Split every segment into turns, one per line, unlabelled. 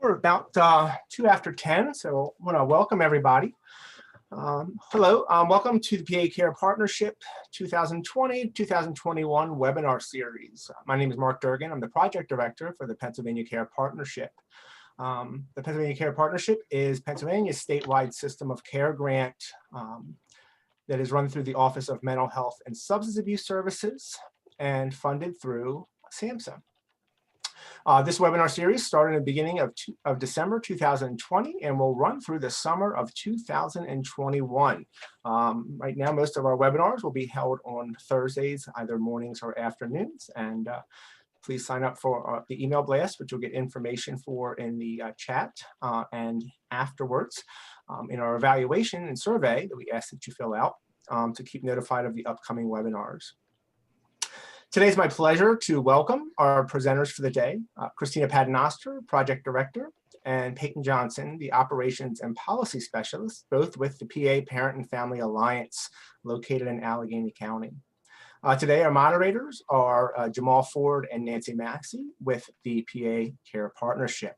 We're about 2 after 10, so I want to welcome everybody. Hello, welcome to the PA Care Partnership 2020-2021 webinar series. My name is Mark Durgan. I'm the project director for the Pennsylvania Care Partnership. The Pennsylvania Care Partnership is Pennsylvania's statewide system of care grant that is run through the Office of Mental Health and Substance Abuse Services and funded through SAMHSA. This webinar series started in the beginning of December 2020 and will run through the summer of 2021. Right now, most of our webinars will be held on Thursdays, either mornings or afternoons. And please sign up for the email blast, which you'll get information for in the chat and afterwards in our evaluation and survey that we ask that you fill out to keep notified of the upcoming webinars. Today it's my pleasure to welcome our presenters for the day, Christina Paternoster, Project Director, and Peyton Johnson, the Operations and Policy Specialist, both with the PA Parent and Family Alliance located in Allegheny County. Today our moderators are Jamal Ford and Nancy Maxey with the PA Care Partnership.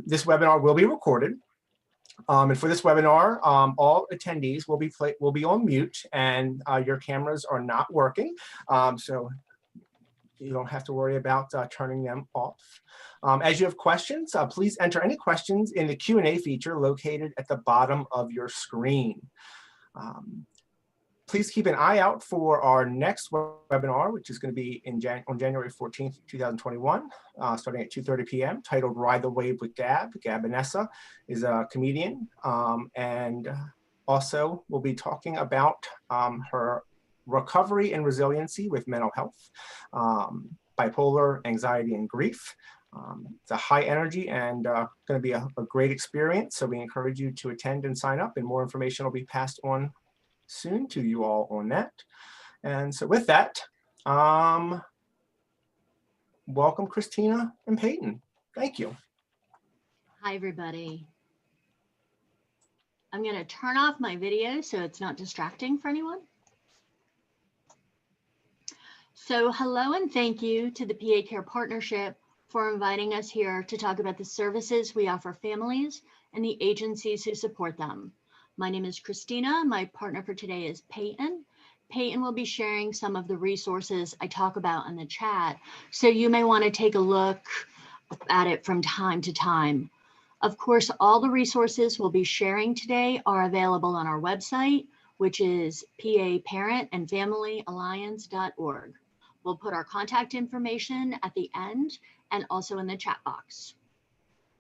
This webinar will be recorded. And for this webinar, all attendees will be on mute and your cameras are not working. So you don't have to worry about turning them off. As you have questions, please enter any questions in the Q&A feature located at the bottom of your screen. Please keep an eye out for our next webinar, which is going to be on January 14th, 2021, starting at 2:30 p.m., titled Ride the Wave with Gab. Gab Vanessa is a comedian, and also we'll be talking about her recovery and resiliency with mental health, bipolar, anxiety, and grief. It's a high energy and going to be a great experience, so we encourage you to attend and sign up, and more information will be passed on soon to you all on that. And so with that, welcome Christina and Peyton. Thank you.
Hi everybody. I'm going to turn off my video so it's not distracting for anyone. So hello and thank you to the PA Care Partnership for inviting us here to talk about the services we offer families and the agencies who support them. My name is Christina. My partner for today is Peyton. Peyton will be sharing some of the resources I talk about in the chat, so you may want to take a look at it from time to time. Of course, all the resources we'll be sharing today are available on our website, which is paparentandfamilyalliance.org. We'll put our contact information at the end and also in the chat box.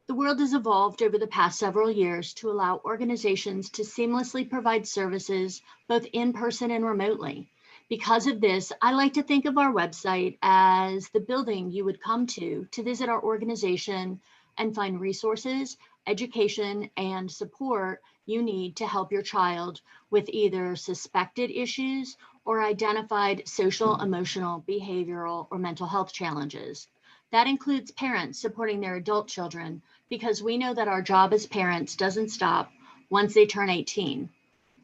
The world has evolved over the past several years to allow organizations to seamlessly provide services both in person and remotely. Because of this, I like to think of our website as the building you would come to visit our organization and find resources, education, and support you need to help your child with either suspected issues or identified social, emotional, behavioral, or mental health challenges. That includes parents supporting their adult children, because we know that our job as parents doesn't stop once they turn 18.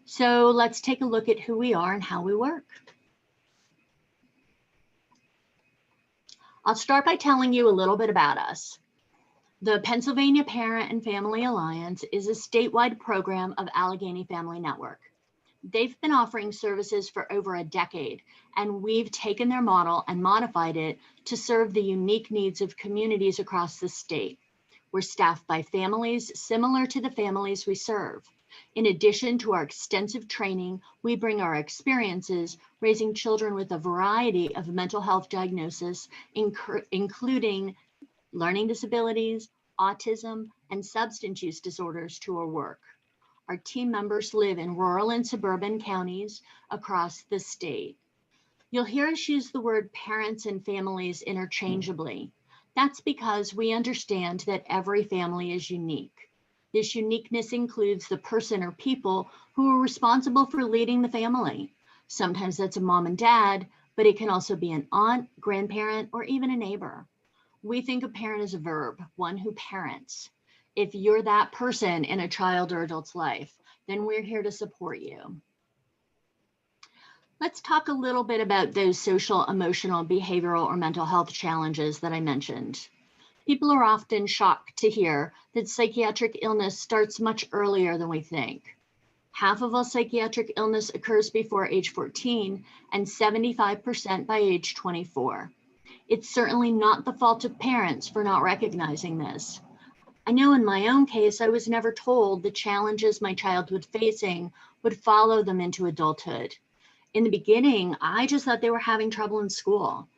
So let's take a look at who we are and how we work. I'll start by telling you a little bit about us. The Pennsylvania Parent and Family Alliance is a statewide program of Allegheny Family Network. They've been offering services for over a decade, and we've taken their model and modified it to serve the unique needs of communities across the state. We're staffed by families similar to the families we serve. In addition to our extensive training, we bring our experiences raising children with a variety of mental health diagnoses, including learning disabilities, autism, and substance use disorders to our work. Our team members live in rural and suburban counties across the state. You'll hear us use the word parents and families interchangeably. That's because we understand that every family is unique. This uniqueness includes the person or people who are responsible for leading the family. Sometimes that's a mom and dad, but it can also be an aunt, grandparent, or even a neighbor. We think a parent is a verb, one who parents. If you're that person in a child or adult's life, then we're here to support you. Let's talk a little bit about those social, emotional, behavioral, or mental health challenges that I mentioned. People are often shocked to hear that psychiatric illness starts much earlier than we think. Half of all psychiatric illness occurs before age 14 and 75% by age 24. It's certainly not the fault of parents for not recognizing this. I know in my own case, I was never told the challenges my child was facing would follow them into adulthood. In the beginning, I just thought they were having trouble in school.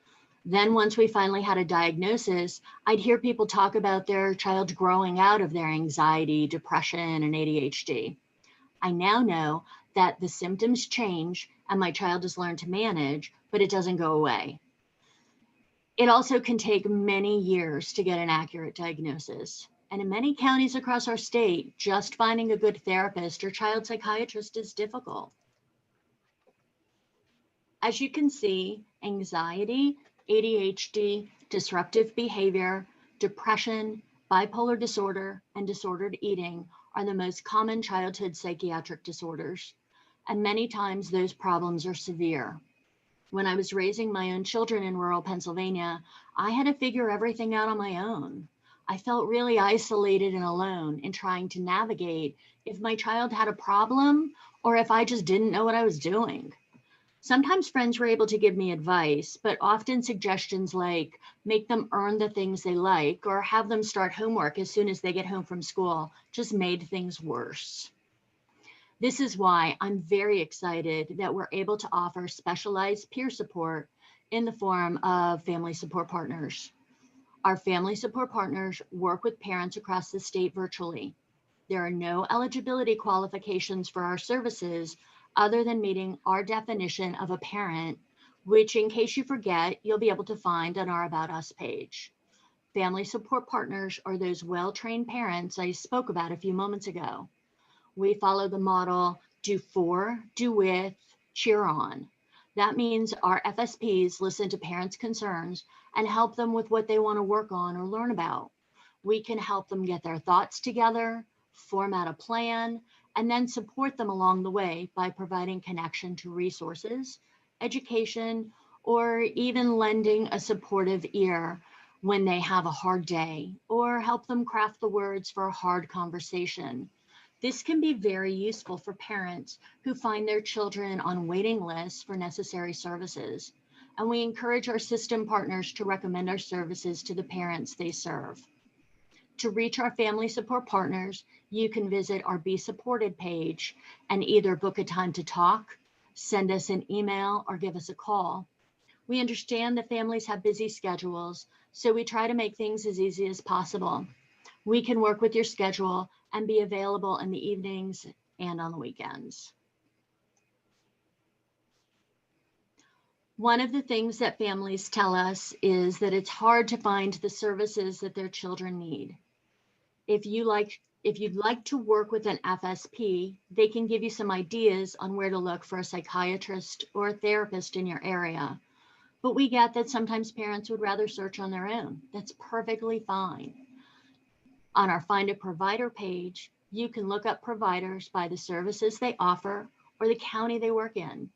Then once we finally had a diagnosis, I'd hear people talk about their child growing out of their anxiety, depression, and ADHD. I now know that the symptoms change and my child has learned to manage, but it doesn't go away. It also can take many years to get an accurate diagnosis. And in many counties across our state, just finding a good therapist or child psychiatrist is difficult. As you can see, anxiety, ADHD, disruptive behavior, depression, bipolar disorder, and disordered eating are the most common childhood psychiatric disorders. And many times those problems are severe. When I was raising my own children in rural Pennsylvania, I had to figure everything out on my own. I felt really isolated and alone in trying to navigate if my child had a problem or if I just didn't know what I was doing. Sometimes friends were able to give me advice, but often suggestions like make them earn the things they like or have them start homework as soon as they get home from school just made things worse. This is why I'm very excited that we're able to offer specialized peer support in the form of family support partners. Our family support partners work with parents across the state virtually. There are no eligibility qualifications for our services other than meeting our definition of a parent, which in case you forget, you'll be able to find on our About Us page. Family support partners are those well-trained parents I spoke about a few moments ago. We follow the model, do for, do with, cheer on. That means our FSPs listen to parents' concerns and help them with what they want to work on or learn about. We can help them get their thoughts together, format a plan, and then support them along the way by providing connection to resources, education, or even lending a supportive ear when they have a hard day, or help them craft the words for a hard conversation. This can be very useful for parents who find their children on waiting lists for necessary services. And we encourage our system partners to recommend our services to the parents they serve. To reach our family support partners, you can visit our Be Supported page and either book a time to talk, send us an email, or give us a call. We understand that families have busy schedules, so we try to make things as easy as possible. We can work with your schedule and be available in the evenings and on the weekends. One of the things that families tell us is that it's hard to find the services that their children need. If you'd like to work with an FSP, they can give you some ideas on where to look for a psychiatrist or a therapist in your area. But we get that sometimes parents would rather search on their own. That's perfectly fine. On our Find a Provider page, you can look up providers by the services they offer or the county they work in.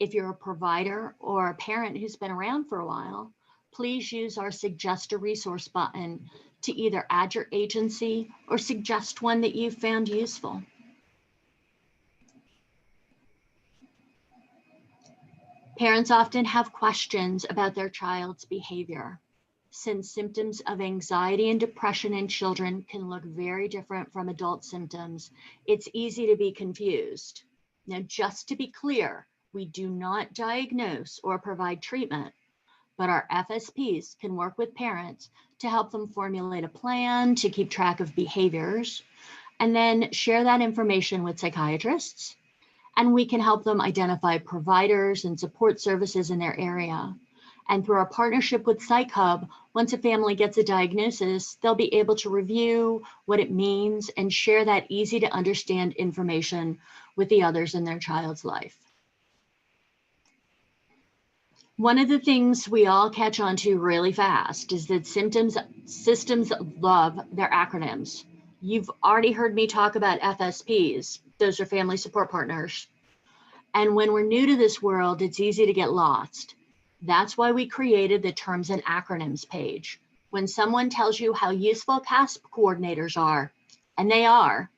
If you're a provider or a parent who's been around for a while, please use our Suggest a Resource button to either add your agency or suggest one that you've found useful. Parents often have questions about their child's behavior. Since symptoms of anxiety and depression in children can look very different from adult symptoms, it's easy to be confused. Now, just to be clear, we do not diagnose or provide treatment, but our FSPs can work with parents to help them formulate a plan to keep track of behaviors, and then share that information with psychiatrists. And we can help them identify providers and support services in their area. And through our partnership with Psych Hub, once a family gets a diagnosis, they'll be able to review what it means and share that easy to understand information with the others in their child's life. One of the things we all catch on to really fast is that systems love their acronyms. You've already heard me talk about FSPs. Those are family support partners. And when we're new to this world, it's easy to get lost. That's why we created the Terms and Acronyms page. When someone tells you how useful CASP coordinators are, and they are,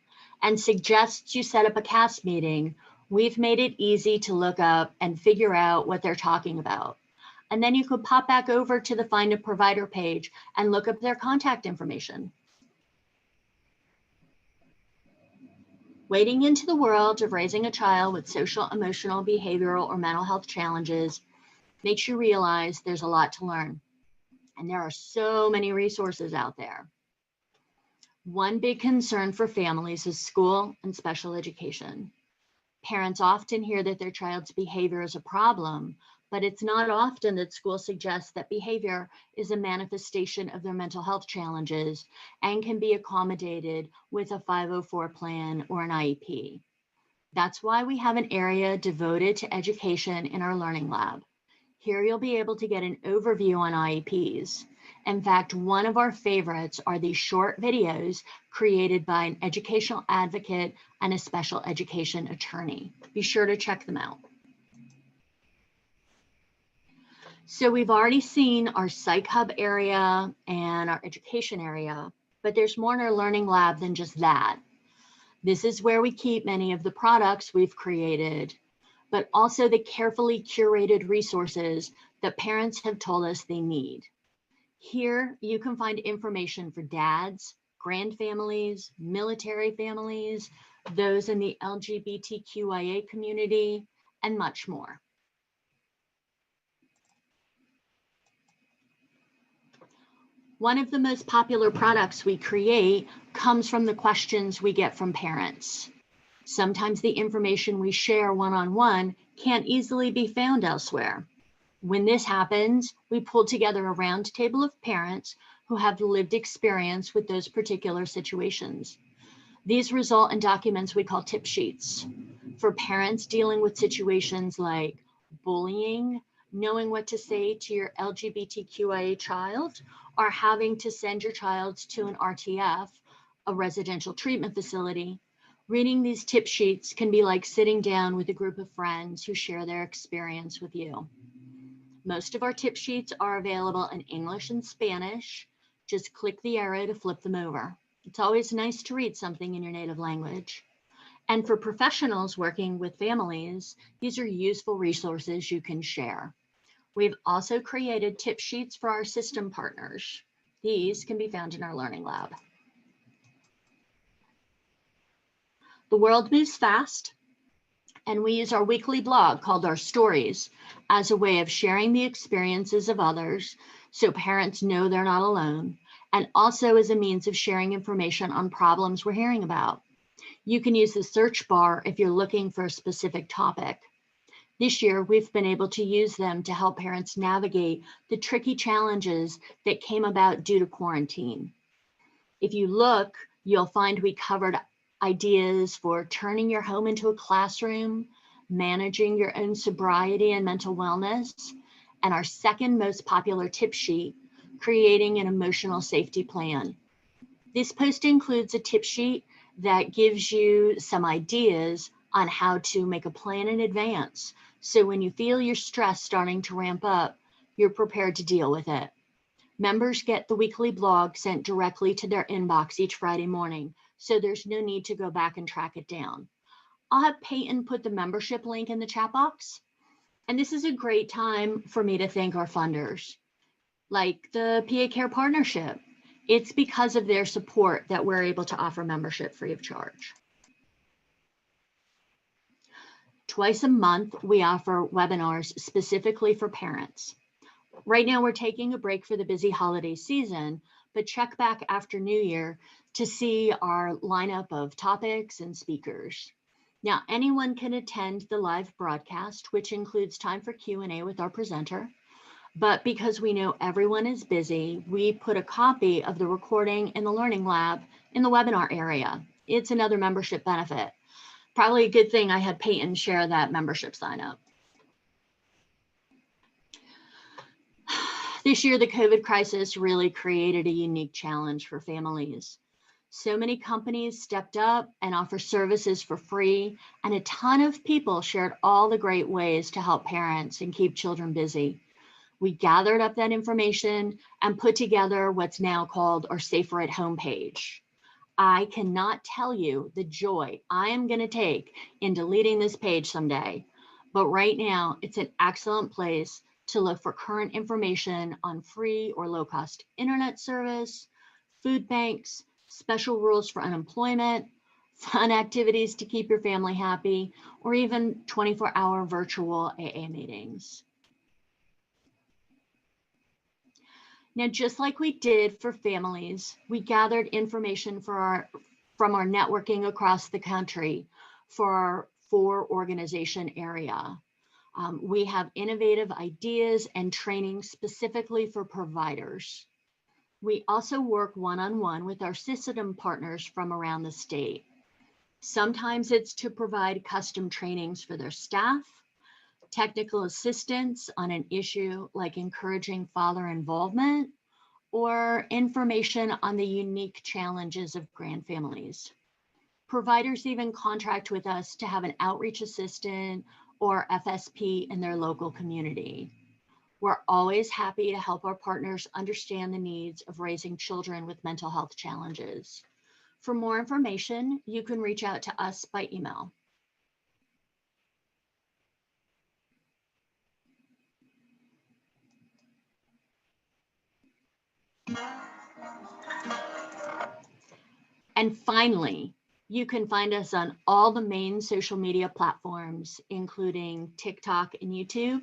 and suggests you set up a CASP meeting, we've made it easy to look up and figure out what they're talking about. And then you could pop back over to the Find a Provider page and look up their contact information. Wading into the world of raising a child with social, emotional, behavioral, or mental health challenges makes you realize there's a lot to learn. And there are so many resources out there. One big concern for families is school and special education. Parents often hear that their child's behavior is a problem, but it's not often that school suggests that behavior is a manifestation of their mental health challenges and can be accommodated with a 504 plan or an IEP. That's why we have an area devoted to education in our Learning Lab. Here you'll be able to get an overview on IEPs. In fact, one of our favorites are these short videos created by an educational advocate and a special education attorney. Be sure to check them out. So we've already seen our Psych Hub area and our education area, but there's more in our Learning Lab than just that. This is where we keep many of the products we've created, but also the carefully curated resources that parents have told us they need. Here, you can find information for dads, grand families, military families, those in the LGBTQIA community, and much more. One of the most popular products we create comes from the questions we get from parents. Sometimes the information we share one-on-one can't easily be found elsewhere. When this happens, we pull together a roundtable of parents who have lived experience with those particular situations. These result in documents we call tip sheets for parents dealing with situations like bullying, knowing what to say to your LGBTQIA child, or having to send your child to an RTF, a residential treatment facility. Reading these tip sheets can be like sitting down with a group of friends who share their experience with you. Most of our tip sheets are available in English and Spanish. Just click the arrow to flip them over. It's always nice to read something in your native language. And for professionals working with families, these are useful resources you can share. We've also created tip sheets for our system partners. These can be found in our Learning Lab. The world moves fast, and we use our weekly blog called Our Stories as a way of sharing the experiences of others so parents know they're not alone, and also as a means of sharing information on problems we're hearing about. You can use the search bar if you're looking for a specific topic. This year, we've been able to use them to help parents navigate the tricky challenges that came about due to quarantine. If you look, you'll find we covered ideas for turning your home into a classroom, managing your own sobriety and mental wellness, and our second most popular tip sheet, creating an emotional safety plan. This post includes a tip sheet that gives you some ideas on how to make a plan in advance. So when you feel your stress starting to ramp up, you're prepared to deal with it. Members get the weekly blog sent directly to their inbox each Friday morning, so there's no need to go back and track it down. I'll have Peyton put the membership link in the chat box. And this is a great time for me to thank our funders, like the PA Care Partnership. It's because of their support that we're able to offer membership free of charge. Twice a month, we offer webinars specifically for parents. Right now, we're taking a break for the busy holiday season, but check back after New Year to see our lineup of topics and speakers. Now, anyone can attend the live broadcast, which includes time for Q&A with our presenter. But because we know everyone is busy, we put a copy of the recording in the Learning Lab in the webinar area. It's another membership benefit. Probably a good thing I had Peyton share that membership sign up. This year, the COVID crisis really created a unique challenge for families. So many companies stepped up and offer services for free, and a ton of people shared all the great ways to help parents and keep children busy. We gathered up that information and put together what's now called our Safer at Home page. I cannot tell you the joy I am going to take in deleting this page someday, but right now it's an excellent place to look for current information on free or low-cost internet service, food banks, special rules for unemployment, fun activities to keep your family happy, or even 24-hour virtual AA meetings. Now, just like we did for families, we gathered information from our networking across the country for our 4-organization area. We have innovative ideas and training specifically for providers. We also work one-on-one with our system partners from around the state. Sometimes it's to provide custom trainings for their staff, technical assistance on an issue like encouraging father involvement, or information on the unique challenges of grand families. Providers even contract with us to have an outreach assistant or FSP in their local community. We're always happy to help our partners understand the needs of raising children with mental health challenges. For more information, you can reach out to us by email. And finally, you can find us on all the main social media platforms, including TikTok and YouTube.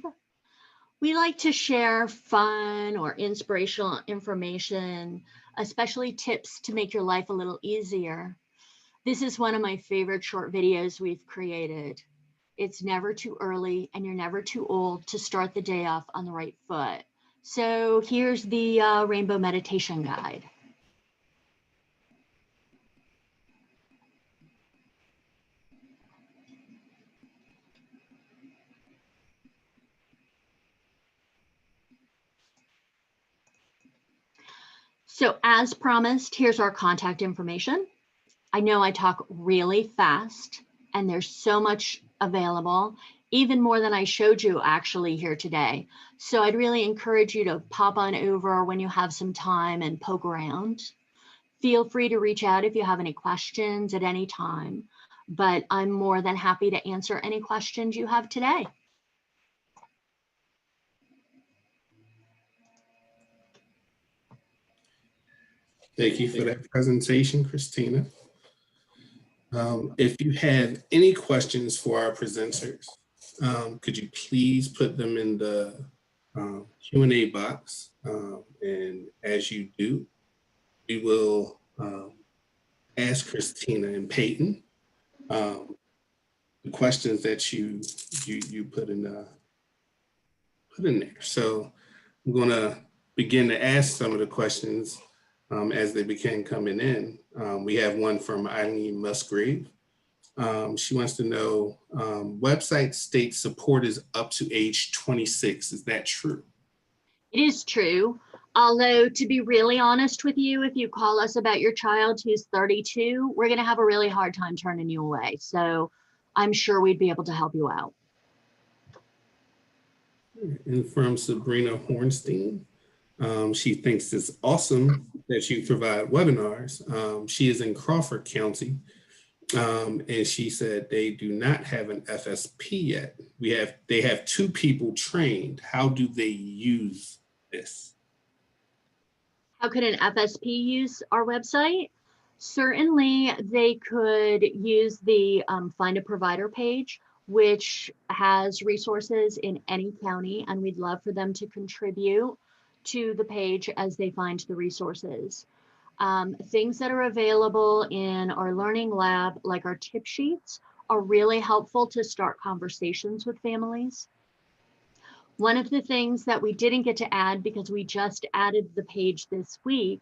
We like to share fun or inspirational information, especially tips to make your life a little easier. This is one of my favorite short videos we've created. It's never too early and you're never too old to start the day off on the right foot. So here's the Rainbow Meditation Guide. So as promised, here's our contact information. I know I talk really fast and there's so much available, even more than I showed you actually here today. So I'd really encourage you to pop on over when you have some time and poke around. Feel free to reach out if you have any questions at any time, but I'm more than happy to answer any questions you have today.
Thank you for that presentation, Christina. If you have any questions for our presenters, could you please put them in the Q&A box? And as you do, we will ask Christina and Peyton the questions that you put in there. So I'm going to begin to ask some of the questions as they begin coming in. We have one from Eileen Musgrave. She wants to know, website states support is up to age 26. Is that true?
It is true. Although, to be really honest with you, if you call us about your child who's 32, we're going to have a really hard time turning you away. So I'm sure we'd be able to help you out.
And from Sabrina Hornstein, she thinks it's awesome that you provide webinars. She is in Crawford County, and she said they do not have an FSP yet. They have 2 people trained. How do they use this?
How could an FSP use our website? Certainly, they could use the Find a Provider page, which has resources in any county, and we'd love for them to contribute to the page as they find the resources. Things that are available in our learning lab, like our tip sheets, are really helpful to start conversations with families. One of the things that we didn't get to add because we just added the page this week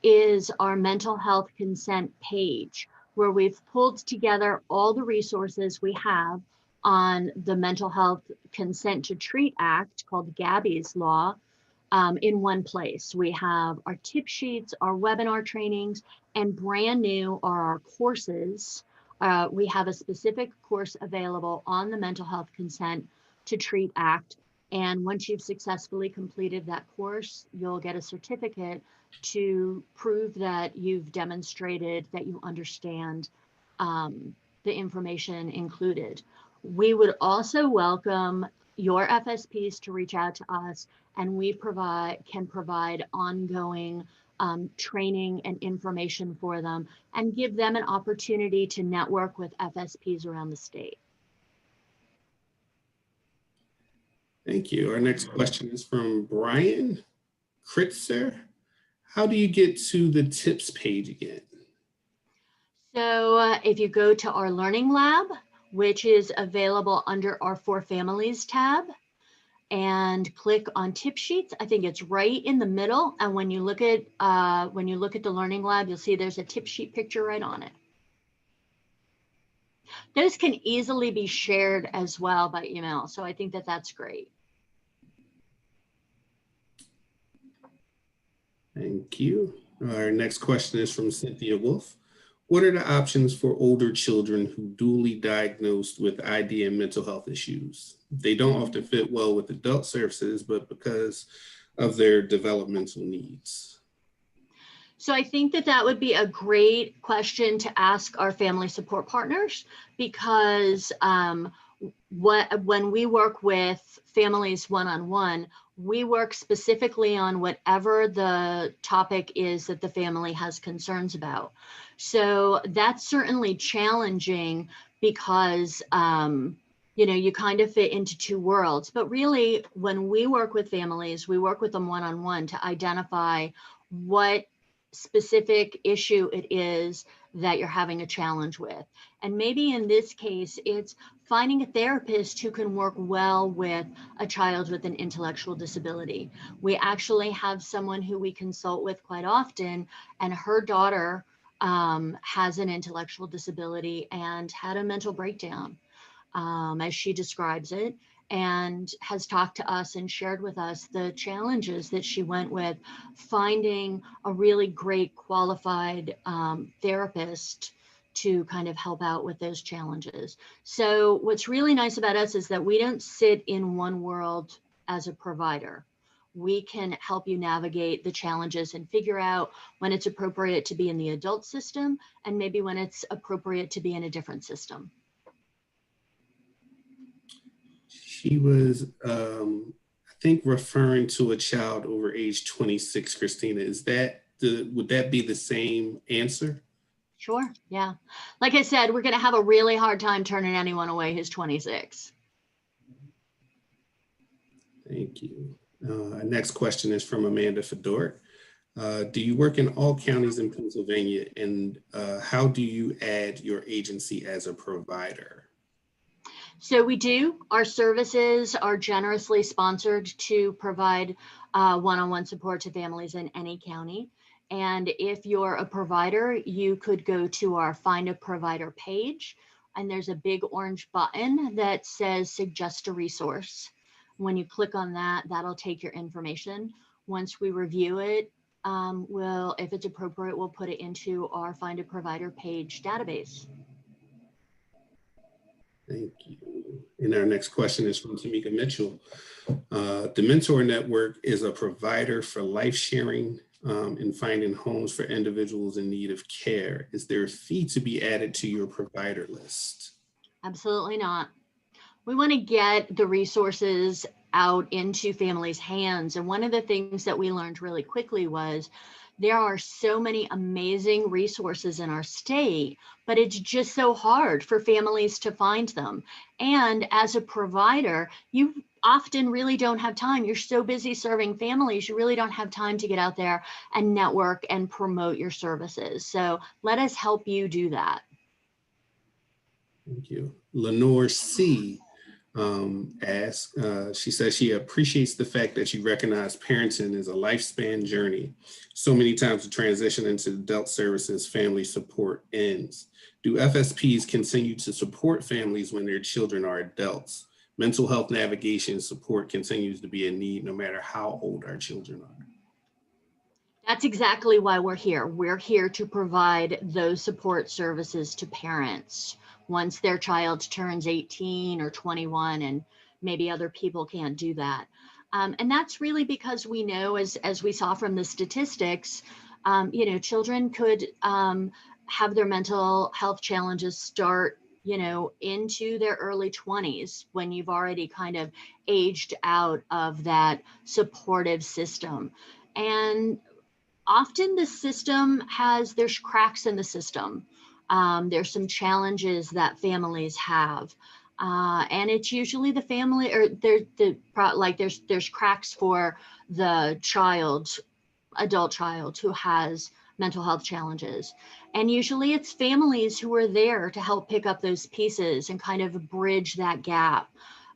is our mental health consent page, where we've pulled together all the resources we have on the Mental Health Consent to Treat Act, called Gabby's Law, in one place. We have our tip sheets, our webinar trainings, and brand new are our courses. We have a specific course available on the Mental Health Consent to Treat Act And once you've successfully completed that course, you'll get a certificate to prove that you've demonstrated that you understand the information included. We would also welcome your FSPs to reach out to us, and we can provide ongoing training and information for them and give them an opportunity to network with FSPs around the state.
Thank you. Our next question is from Brian Kritzer. How do you get to the tips page again?
So if you go to our Learning Lab, which is available under our For Families tab, and click on tip sheets, I think it's right in the middle. And when you look at the Learning Lab, you'll see there's a tip sheet picture right on it. Those can easily be shared as well by email. So I think that that's great.
Thank you. Our next question is from Cynthia Wolf. What are the options for older children who duly diagnosed with ID and mental health issues? They don't often fit well with adult services, but because of their developmental needs.
So I think that that would be a great question to ask our family support partners, because when we work with families one-on-one, we work specifically on whatever the topic is that the family has concerns about. So that's certainly challenging because, you kind of fit into two worlds. But really, when we work with families, we work with them one-on-one to identify what specific issue it is that you're having a challenge with. And maybe in this case, it's finding a therapist who can work well with a child with an intellectual disability. We actually have someone who we consult with quite often, and her daughter has an intellectual disability and had a mental breakdown, as she describes it, and has talked to us and shared with us the challenges that she went with finding a really great qualified therapist to kind of help out with those challenges. So what's really nice about us is that we don't sit in one world as a provider. We can help you navigate the challenges and figure out when it's appropriate to be in the adult system and maybe when it's appropriate to be in a different system.
She was, I think, referring to a child over age 26, Christina. Would that be the same answer?
Sure, yeah. Like I said, we're gonna have a really hard time turning anyone away who's 26.
Thank you. Our next question is from Amanda Fedor. Do you work in all counties in Pennsylvania, and how do you add your agency as a provider?
So we do. Our services are generously sponsored to provide one-on-one support to families in any county. And if you're a provider, you could go to our Find a Provider page, and there's a big orange button that says Suggest a Resource. When you click on that, that'll take your information. Once we review it, if it's appropriate, we'll put it into our Find a Provider page database.
Thank you. And our next question is from Tamika Mitchell. The Mentor Network is a provider for life sharing and finding homes for individuals in need of care. Is there a fee to be added to your provider list?
Absolutely not. We want to get the resources out into families' hands. And one of the things that we learned really quickly was there are so many amazing resources in our state, but it's just so hard for families to find them. And as a provider, you often really don't have time. You're so busy serving families, you really don't have time to get out there and network and promote your services. So let us help you do that.
Thank you. Lenore C. asks, she says she appreciates the fact that you recognize parenting is a lifespan journey. So many times the transition into adult services, family support ends. Do FSPs continue to support families when their children are adults? Mental health navigation support continues to be a need no matter how old our children are.
That's exactly why we're here. We're here to provide those support services to parents once their child turns 18 or 21 and maybe other people can't do that. And that's really because we know, as we saw from the statistics, children could have their mental health challenges start, into their early 20s, when you've already kind of aged out of that supportive system. And often the system there's cracks in the system. There's some challenges that families have. And it's usually the family, or there's cracks for the adult child who has mental health challenges. And usually it's families who are there to help pick up those pieces and kind of bridge that gap.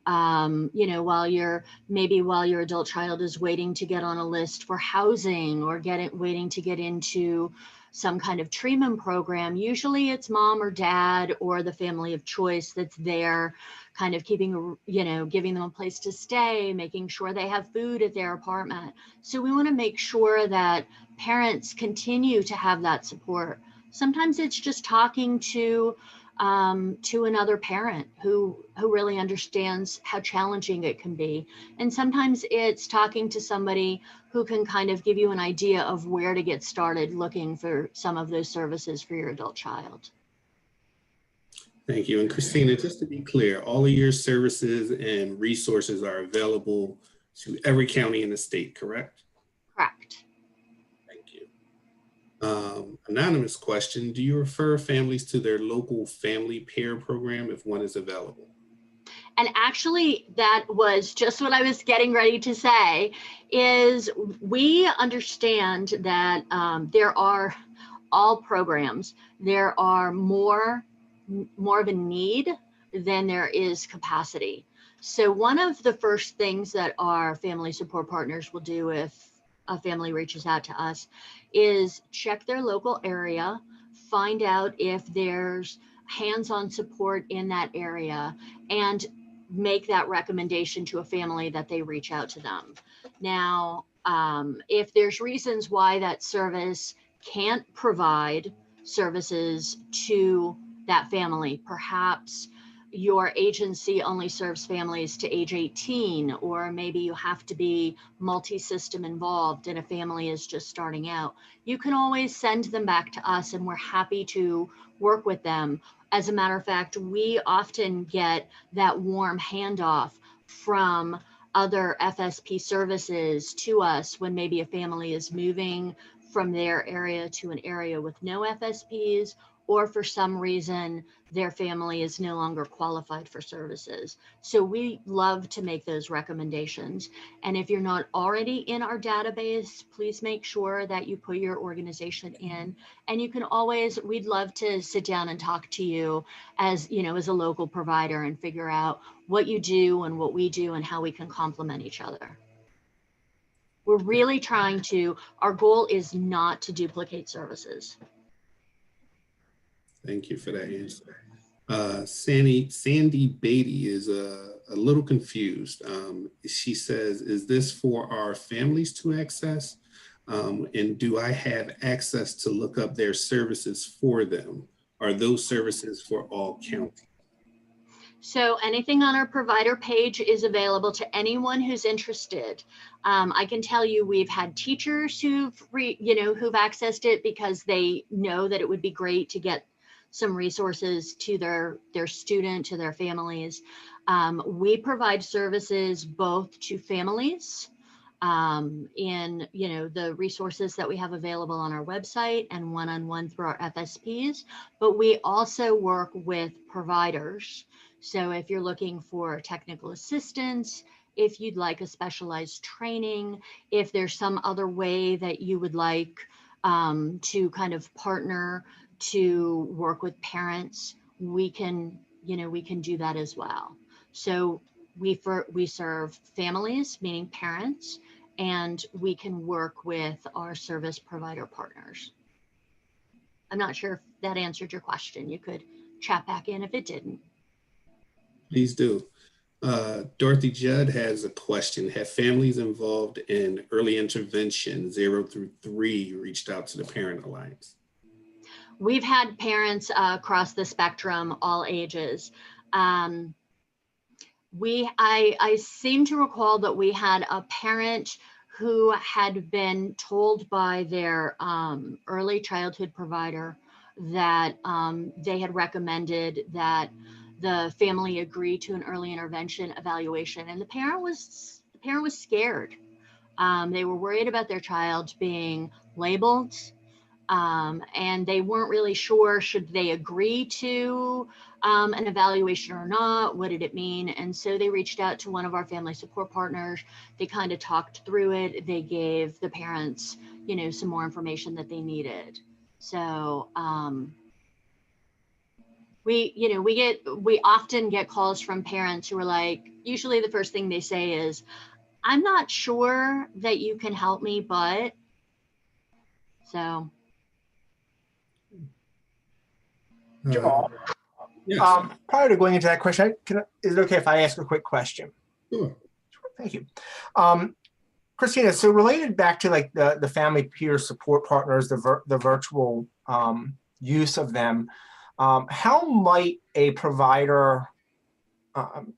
While your adult child is waiting to get on a list for housing or waiting to get into some kind of treatment program, usually it's mom or dad or the family of choice that's there, kind of giving them a place to stay, making sure they have food at their apartment. So we want to make sure that parents continue to have that support. Sometimes it's just talking to another parent who really understands how challenging it can be. And sometimes it's talking to somebody who can kind of give you an idea of where to get started looking for some of those services for your adult child.
Thank you. And Christina, just to be clear, all of your services and resources are available to every county in the state, correct?
Correct.
Thank you. Anonymous question, do you refer families to their local family pair program if one is available?
And actually, that was just what I was getting ready to say, is we understand that there are all programs, there are more of a need than there is capacity. So one of the first things that our family support partners will do if a family reaches out to us is check their local area, find out if there's hands-on support in that area, and make that recommendation to a family that they reach out to them. Now, if there's reasons why that service can't provide services to that family, perhaps your agency only serves families to age 18, or maybe you have to be multi-system involved and a family is just starting out, you can always send them back to us and we're happy to work with them. As a matter of fact, we often get that warm handoff from other FSP services to us when maybe a family is moving from their area to an area with no FSPs, or for some reason their family is no longer qualified for services. So we love to make those recommendations. And if you're not already in our database, please make sure that you put your organization in. And you can always, we'd love to sit down and talk to you as a local provider and figure out what you do and what we do and how we can complement each other. We're really trying to, our goal is not to duplicate services.
Thank you for that answer. Sandy Beatty is a little confused. She says, is this for our families to access? And do I have access to look up their services for them? Are those services for all counties?
So anything on our provider page is available to anyone who's interested. I can tell you we've had teachers who've accessed it because they know that it would be great to get some resources to their student, to their families. We provide services both to families in the resources that we have available on our website and one-on-one through our FSPs, but we also work with providers. So if you're looking for technical assistance, if you'd like a specialized training, if there's some other way that you would like to kind of partner to work with parents, we can do that as well. So we serve families, meaning parents, and we can work with our service provider partners. I'm not sure if that answered your question. You could chat back in if it didn't.
Please do. Dorothy Judd has a question. Have families involved in early intervention 0 through 3 reached out to the Parent Alliance?
We've had parents across the spectrum, all ages. I seem to recall that we had a parent who had been told by their early childhood provider that they had recommended that the family agree to an early intervention evaluation, and the parent was scared. They were worried about their child being labeled, and they weren't really sure, should they agree to an evaluation or not? What did it mean? And so they reached out to one of our family support partners. They kind of talked through it. They gave the parents, some more information that they needed. So we often get calls from parents who are like, usually the first thing they say is, I'm not sure that you can help me, but so.
Joel,
Yes.
prior to going into that question, is it okay if I ask a quick question?
Sure.
Thank you. Christina, so related back to like the family peer support partners, the virtual use of them, how might a provider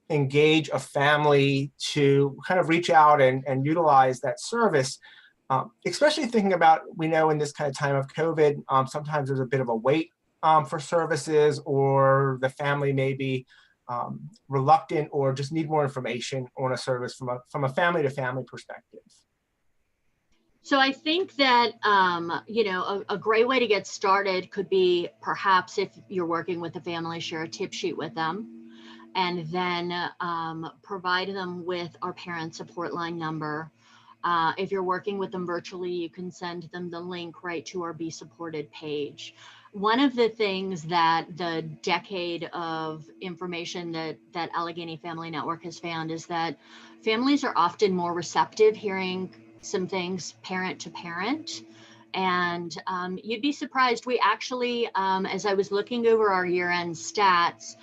engage a family to kind of reach out and utilize that service, especially thinking about, we know in this kind of time of COVID, sometimes there's a bit of a wait for services, or the family may be reluctant or just need more information on a service from a family to family perspective.
So I think that, a great way to get started could be, perhaps if you're working with a family, share a tip sheet with them, and then provide them with our parent support line number. If you're working with them virtually, you can send them the link right to our Be Supported page. One of the things that the decade of information that Allegheny Family Network has found is that families are often more receptive hearing some things parent to parent. And you'd be surprised. We actually, as I was looking over our year-end stats,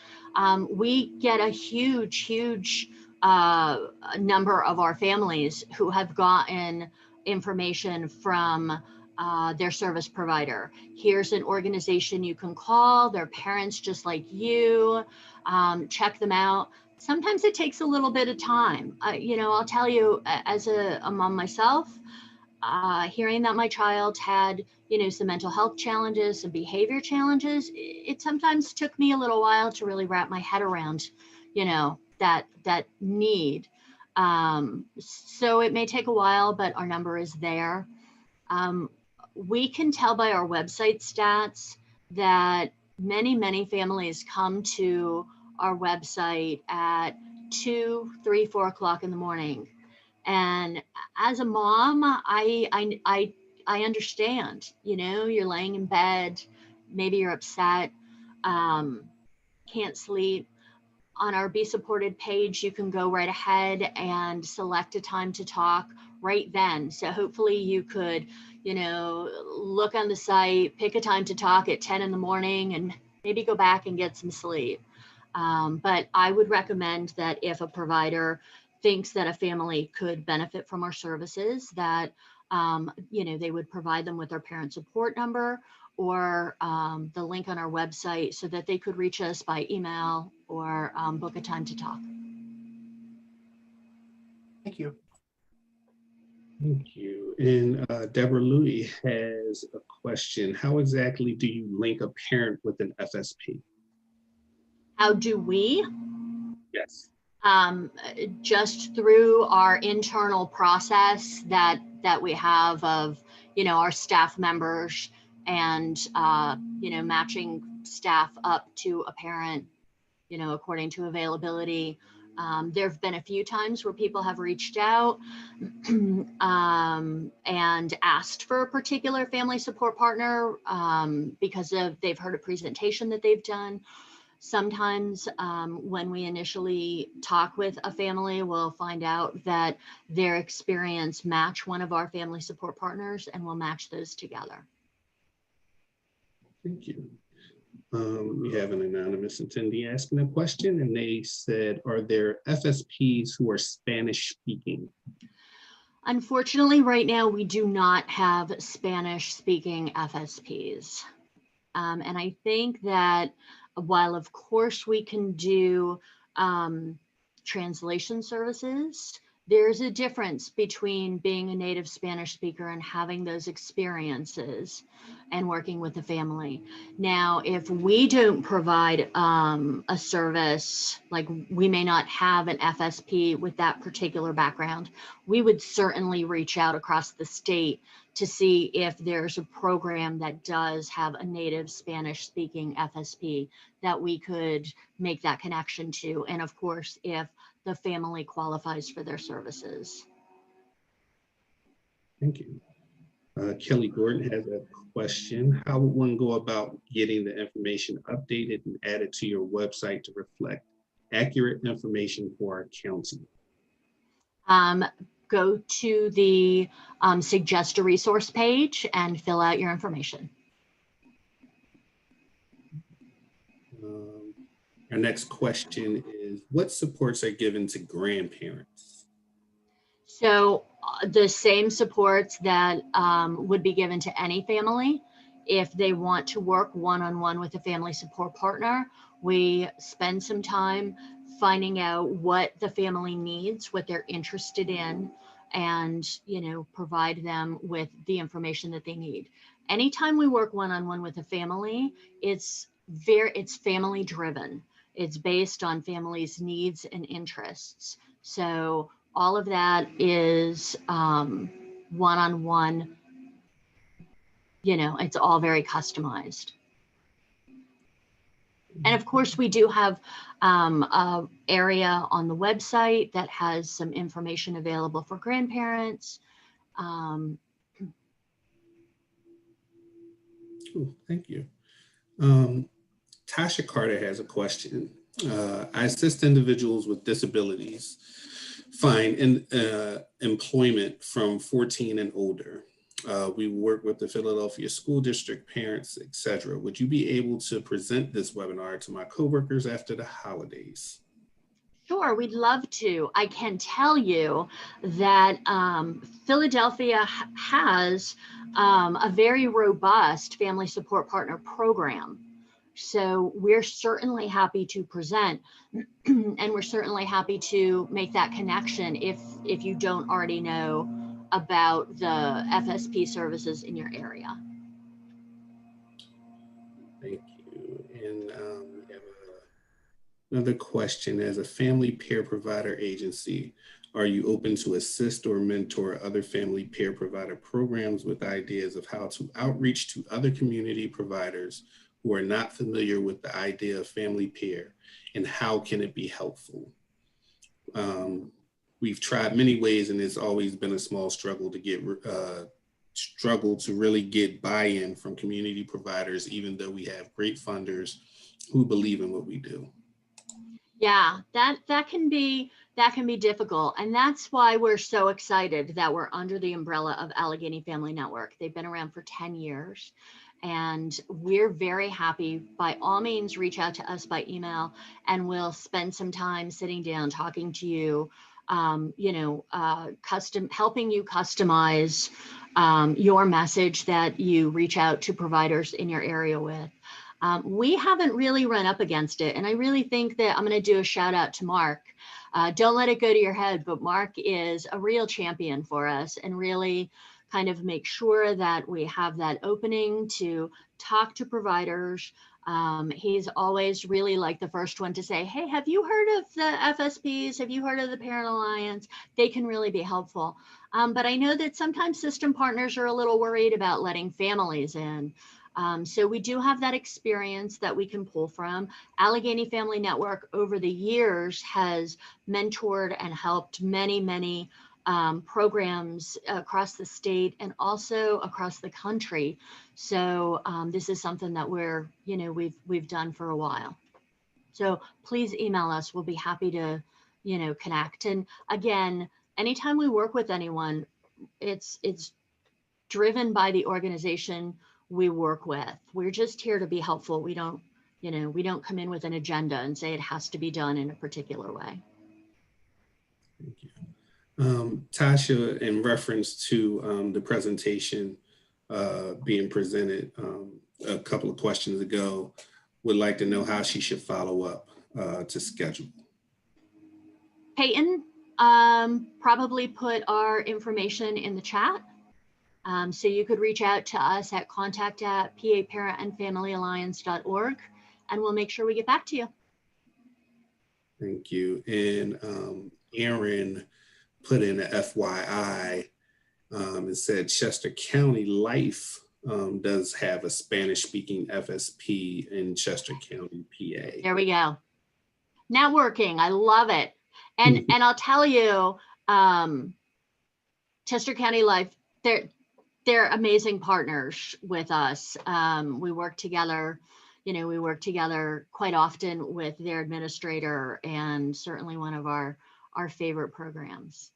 we get a huge number of our families who have gotten information from their service provider. Here's an organization you can call. They're parents just like you. Check them out. Sometimes it takes a little bit of time. I'll tell you, as a mom myself, hearing that my child had, some mental health challenges, some behavior challenges, it sometimes took me a little while to really wrap my head around, that need. So it may take a while, but our number is there. We can tell by our website stats that many families come to our website at 2, 3, 4 o'clock in the morning. And as a mom, I understand, you're laying in bed, maybe you're upset, can't sleep. On our Be Supported page, you can go right ahead and select a time to talk right then. So hopefully you could, look on the site, pick a time to talk at 10 in the morning, and maybe go back and get some sleep. But I would recommend that if a provider thinks that a family could benefit from our services, that they would provide them with our parent support number or the link on our website so that they could reach us by email or book a time to talk.
Thank you.
Thank you. And Deborah Louie has a question. How exactly do you link a parent with an FSP?
How do we?
Yes.
Just through our internal process that we have of, our staff members and, matching staff up to a parent, according to availability. There have been a few times where people have reached out and asked for a particular family support partner because they've heard a presentation that they've done. Sometimes when we initially talk with a family, we'll find out that their experience match one of our family support partners, and we'll match those together.
Thank you. We have an anonymous attendee asking a question, and they said, are there FSPs who are Spanish speaking?
Unfortunately, right now, we do not have Spanish speaking FSPs. And I think that while of course we can do translation services. There's a difference between being a native Spanish speaker and having those experiences and working with the family. Now, if we don't provide a service, like we may not have an FSP with that particular background, we would certainly reach out across the state to see if there's a program that does have a native Spanish speaking FSP that we could make that connection to. And of course, if the family qualifies for their services.
Thank you. Kelly Gordon has a question. How would one go about getting the information updated and added to your website to reflect accurate information for our county?
Go to the suggest a resource page and fill out your information.
Our next question is, what supports are given to grandparents?
So the same supports that would be given to any family. If they want to work one-on-one with a family support partner, we spend some time finding out what the family needs, what they're interested in, and provide them with the information that they need. Anytime we work one-on-one with a family, it's family driven. It's based on family's needs and interests. So all of that is one-on-one, it's all very customized. And of course, we do have an area on the website that has some information available for grandparents.
Cool, thank you. Tasha Carter has a question. I assist individuals with disabilities find employment from 14 and older. We work with the Philadelphia School District, parents, etc. Would you be able to present this webinar to my coworkers after the holidays?
Sure, we'd love to. I can tell you that Philadelphia has a very robust family support partner program. So we're certainly happy to present and we're certainly happy to make that connection if you don't already know about the FSP services in your area.
Thank you. And we have another question. As a family peer provider agency, are you open to assist or mentor other family peer provider programs with ideas of how to outreach to other community providers who are not familiar with the idea of family peer, and how can it be helpful? We've tried many ways, and it's always been a small struggle to really get buy-in from community providers, even though we have great funders who believe in what we do.
Yeah, that can be difficult, and that's why we're so excited that we're under the umbrella of Allegheny Family Network. They've been around for 10 years. And we're very happy. By all means, reach out to us by email and we'll spend some time sitting down, talking to you, helping you customize your message that you reach out to providers in your area with. We haven't really run up against it. And I really think that I'm going to do a shout out to Mark. Don't let it go to your head, but Mark is a real champion for us and really kind of make sure that we have that opening to talk to providers. He's always really like the first one to say, hey, have you heard of the FSPs? Have you heard of the Parent Alliance? They can really be helpful. But I know that sometimes system partners are a little worried about letting families in. So we do have that experience that we can pull from. Allegheny Family Network over the years has mentored and helped many programs across the state and also across the country. So this is something that we've done for a while. So please email us. We'll be happy to, connect. And again, anytime we work with anyone, it's driven by the organization we work with. We're just here to be helpful. We don't come in with an agenda and say it has to be done in a particular way.
Thank you. Tasha, in reference to the presentation being presented a couple of questions ago, would like to know how she should follow up to schedule.
Peyton probably put our information in the chat. So you could reach out to us at contact@paparentandfamilyalliance.org, and we'll make sure we get back to you.
Thank you. And Aaron put in a FYI and said Chester County Life does have a Spanish-speaking FSP in Chester County, PA.
There we go. Networking, I love it. And I'll tell you, Chester County Life, they're amazing partners with us. We work together, we work together quite often with their administrator, and certainly one of our favorite programs.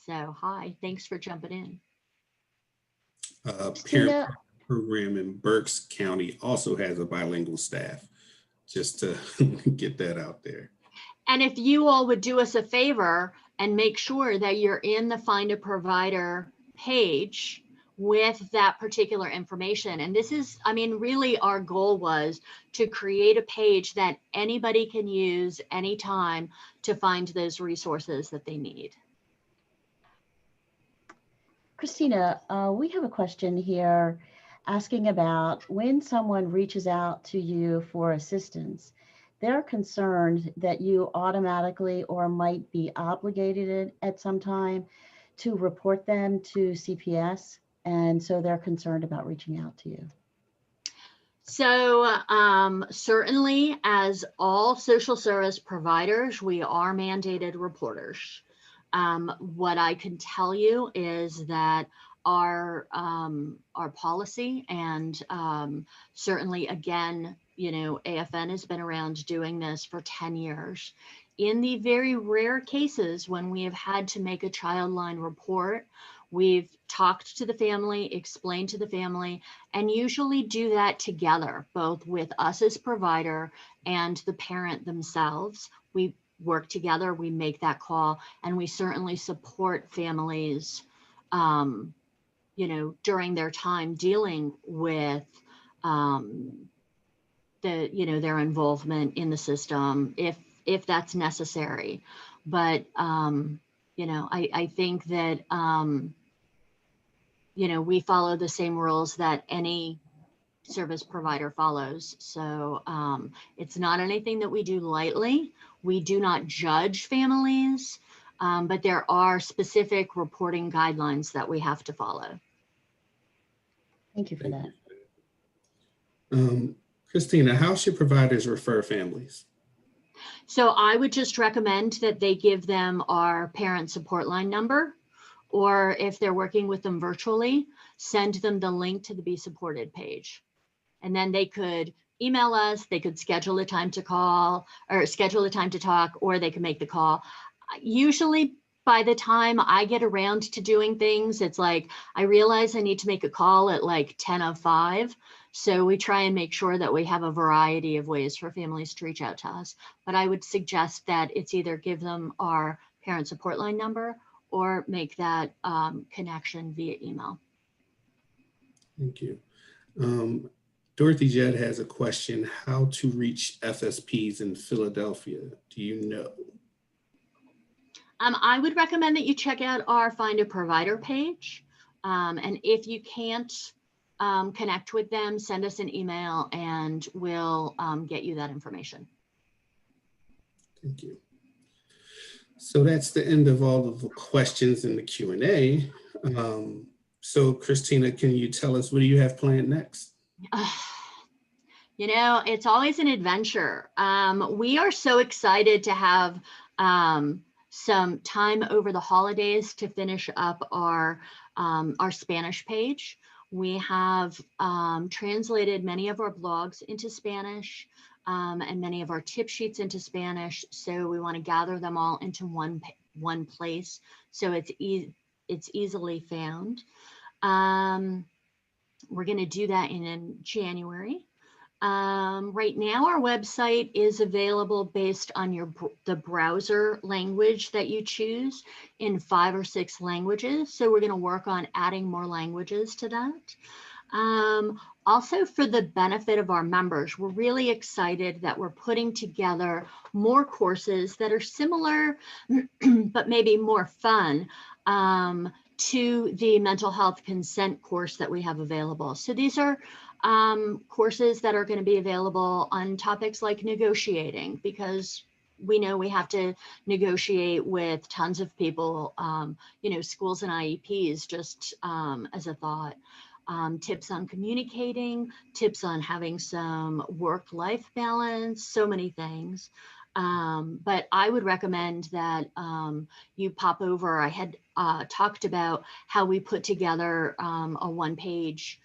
So hi, thanks for jumping in.
Parent program in Berks County also has a bilingual staff, just to get that out there.
And if you all would do us a favor and make sure that you're in the Find a Provider page with that particular information. And this is, I mean, really our goal was to create a page that anybody can use anytime to find those resources that they need.
Christina, we have a question here asking about when someone reaches out to you for assistance, they're concerned that you automatically or might be obligated at some time to report them to CPS. And so they're concerned about reaching out to you.
So certainly, as all social service providers, we are mandated reporters. What I can tell you is that our policy, and certainly again, AFN has been around doing this for 10 years. In the very rare cases when we have had to make a child line report, we've talked to the family, explained to the family, and usually do that together, both with us as provider and the parent themselves. We work together, we make that call, and we certainly support families, during their time dealing with their involvement in the system, if that's necessary. But I think that we follow the same rules that any service provider follows. So it's not anything that we do lightly. We do not judge families, but there are specific reporting guidelines that we have to follow.
Thank you for that.
Christina, how should providers refer families?
So I would just recommend that they give them our parent support line number, or if they're working with them virtually, send them the link to the Be Supported page. And then they could email us, they could schedule a time to call or schedule a time to talk, or they can make the call. Usually by the time I get around to doing things, it's like, I realize I need to make a call at like 10:05. So we try and make sure that we have a variety of ways for families to reach out to us. But I would suggest that it's either give them our parent support line number or make that connection via email.
Thank you. Dorothy Jed has a question: how to reach FSPs in Philadelphia? Do you know?
I would recommend that you check out our Find a Provider page. And if you can't connect with them, send us an email and we'll get you that information.
Thank you. So that's the end of all of the questions in the Q&A. So Christina, can you tell us what do you have planned next?
It's always an adventure. We are so excited to have some time over the holidays to finish up our Spanish page. We have translated many of our blogs into Spanish and many of our tip sheets into Spanish. So we want to gather them all into one place so it's easily found. We're going to do that in January. Right now, our website is available based on the browser language that you choose in 5 or 6 languages. So we're going to work on adding more languages to that. Also, for the benefit of our members, we're really excited that we're putting together more courses that are similar, but maybe more fun to the mental health consent course that we have available. So these are courses that are going to be available on topics like negotiating, because we know we have to negotiate with tons of people, schools and IEPs, just as a thought. Tips on communicating, tips on having some work-life balance, so many things. But I would recommend that you pop over. I had talked about how we put together a one-page,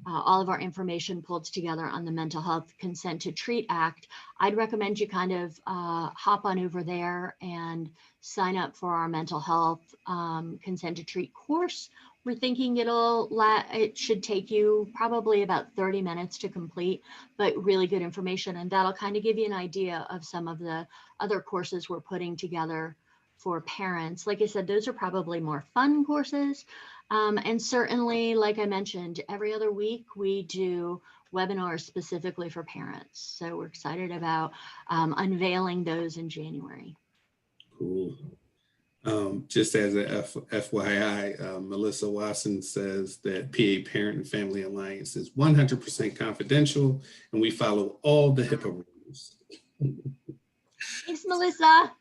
all of our information pulled together on the Mental Health Consent to Treat Act. I'd recommend you kind of hop on over there and sign up for our mental health consent to treat course. We're thinking it should take you probably about 30 minutes to complete, but really good information. And that'll kind of give you an idea of some of the other courses we're putting together for parents. Like I said, those are probably more fun courses. And certainly, like I mentioned, every other week we do webinars specifically for parents. So we're excited about unveiling those in January.
Cool. Just as a FYI, Melissa Watson says that PA Parent and Family Alliance is 100% confidential, and we follow all the HIPAA rules.
Thanks, Melissa.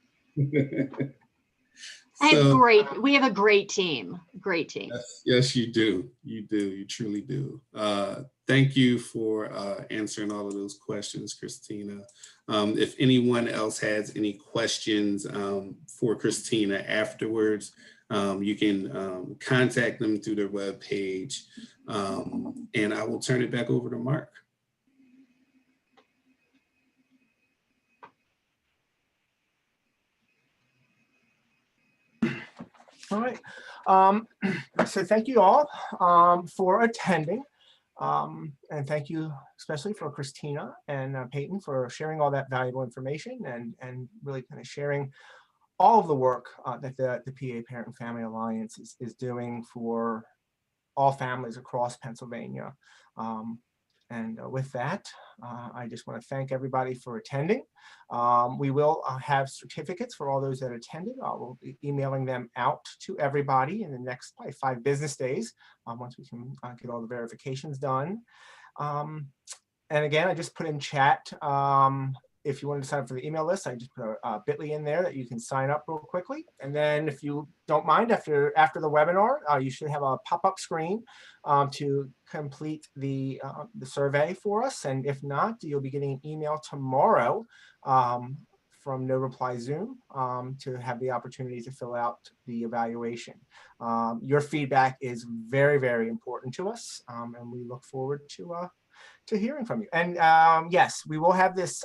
We have a great team. Great team.
Yes, you do. You do. You truly do. Thank you for answering all of those questions, Christina. If anyone else has any questions for Christina afterwards, you can contact them through their webpage, and I will turn it back over to Mark.
All right. So thank you all for attending. And thank you especially for Christina and Peyton for sharing all that valuable information and really kind of sharing all of the work that the PA Parent and Family Alliance is doing for all families across Pennsylvania. And with that, I just want to thank everybody for attending. We will have certificates for all those that attended. We'll be emailing them out to everybody in the next probably 5 business days once we can get all the verifications done. And again, I just put in chat, if you wanted to sign up for the email list, I just put a bit.ly in there that you can sign up real quickly. And then if you don't mind, after the webinar, you should have a pop-up screen to complete the survey for us. And if not, you'll be getting an email tomorrow from No Reply Zoom to have the opportunity to fill out the evaluation. Your feedback is very, very important to us, and we look forward to hearing from you. And yes, we will have this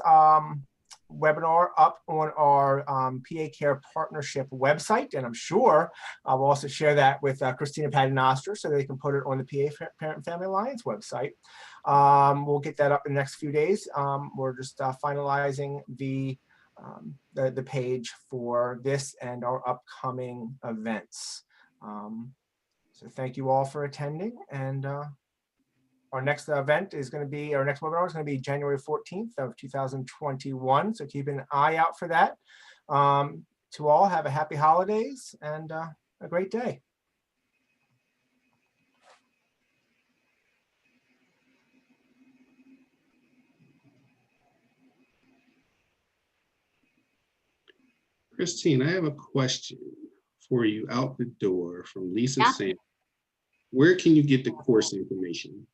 webinar up on our PA Care Partnership website, and I'm sure I'll also share that with Christina Paternoster so they can put it on the PA Parent and Family Alliance website. We'll get that up in the next few days. We're just finalizing the page for this and our upcoming events. So thank you all for attending, and our next event is going to be, our next webinar is going to be January 14th of 2021. So keep an eye out for that. To all, have a happy holidays and a great day.
Christine, I have a question for you out the door from Lisa Sam. Where can you get the course information?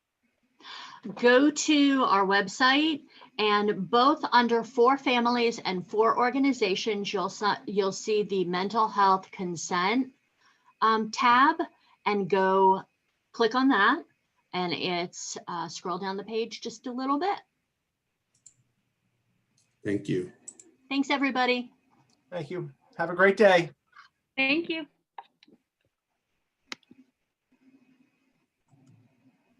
Go to our website, and both under For Families and For Organizations, you'll see the Mental Health Consent tab, and go click on that, and it's scroll down the page just a little bit.
Thank you.
Thanks, everybody.
Thank you. Have a great day.
Thank you.